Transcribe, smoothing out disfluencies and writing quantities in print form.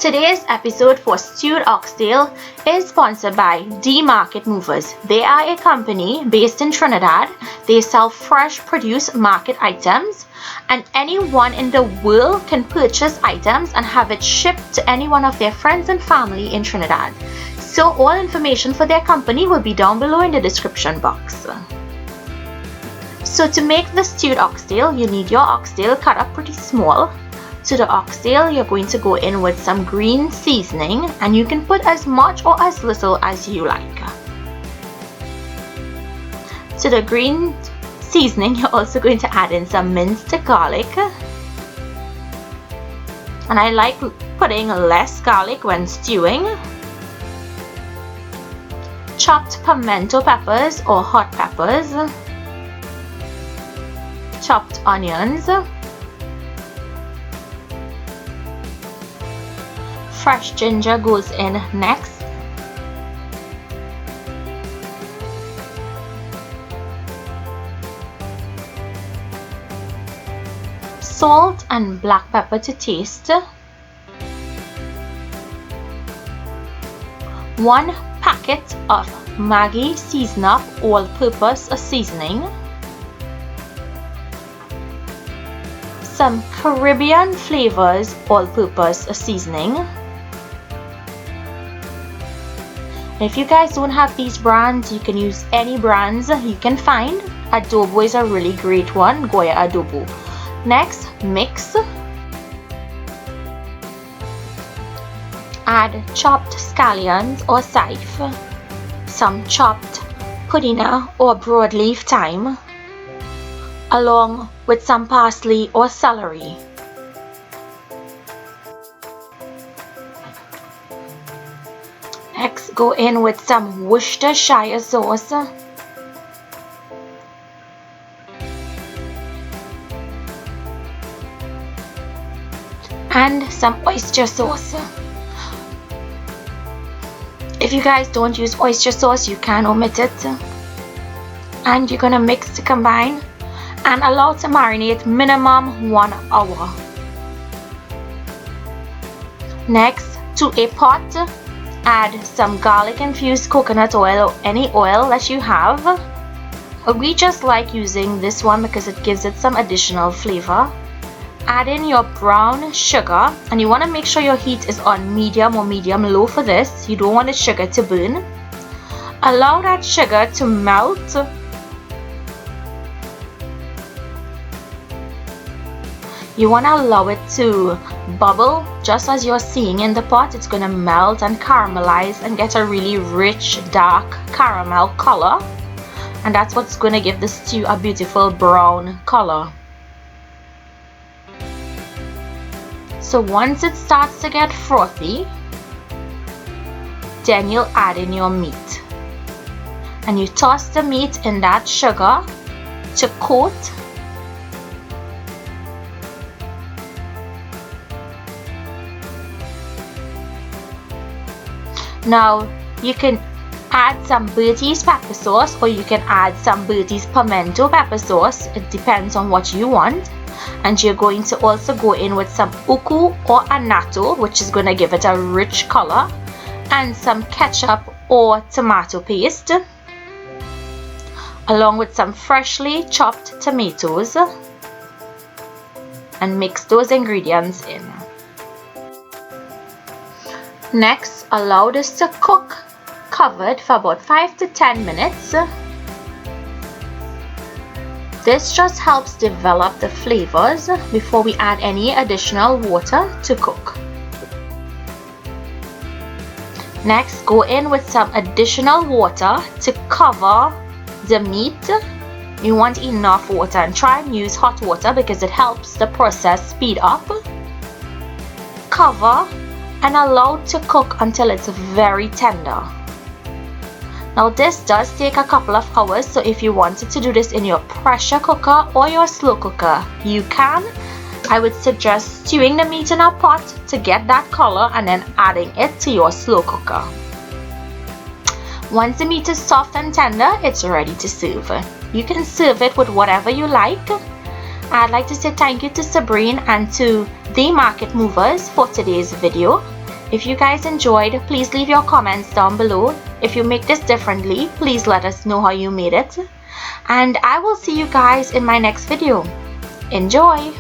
Today's episode for Stewed Oxtail is sponsored by The Market Movers. They are a company based in Trinidad. They sell fresh produce market items, and anyone in the world can purchase items and have it shipped to any one of their friends and family in Trinidad. So all information for their company will be down below in the description box. So to make the stewed oxtail, you need your oxtail cut up pretty small. To the oxtail, you're going to go in with some green seasoning, and you can put as much or as little as you like. To the green seasoning, you're also going to add in some minced garlic. And I like putting less garlic when stewing. Chopped pimento peppers or hot peppers. Chopped onions. Fresh ginger goes in next. Salt and black pepper to taste. 1 packet of Maggie Season Up all-purpose seasoning. Some Caribbean Flavours all-purpose seasoning. If you guys don't have these brands, you can use any brands you can find. Adobo is a really great one, Goya Adobo. Next, mix. Add chopped scallions or scythe, some chopped Pudina or broadleaf thyme, along with some parsley or celery. Next, go in with some Worcestershire sauce. And some oyster sauce. If you guys don't use oyster sauce, you can omit it. And you're gonna mix to combine and allow to marinate minimum 1 hour. Next, to a pot, add some garlic infused coconut oil or any oil that you have. We just like using this one because it gives it some additional flavor. Add in your brown sugar, and you want to make sure your heat is on medium or medium low for this. You don't want the sugar to burn. Allow that sugar to melt. You want to allow it to bubble just as you're seeing in the pot. It's going to melt and caramelize and get a really rich dark caramel color, and that's what's going to give the stew a beautiful brown color. So once it starts to get frothy, then you'll add in your meat, and you toss the meat in that sugar to coat. Now you can add some Berties pepper sauce, or you can add some Berties pimento pepper sauce. It depends on what you want. And you're going to also go in with some uku or annatto, which is going to give it a rich color, and some ketchup or tomato paste, along with some freshly chopped tomatoes, and mix those ingredients in. Next, allow this to cook covered for about 5 to 10 minutes. This just helps develop the flavors before we add any additional water to cook. Next, go in with some additional water to cover the meat. You want enough water, and try and use hot water because it helps the process speed up. Cover and allow to cook until it's very tender. Now this does take a couple of hours, so if you wanted to do this in your pressure cooker or your slow cooker, you can. I would suggest stewing the meat in a pot to get that color and then adding it to your slow cooker. Once the meat is soft and tender, it's ready to serve. You can serve it with whatever you like. I'd like to say thank you to Sabrine and to The Market Movers for today's video. If you guys enjoyed, please leave your comments down below. If you make this differently, please let us know how you made it. And I will see you guys in my next video. Enjoy!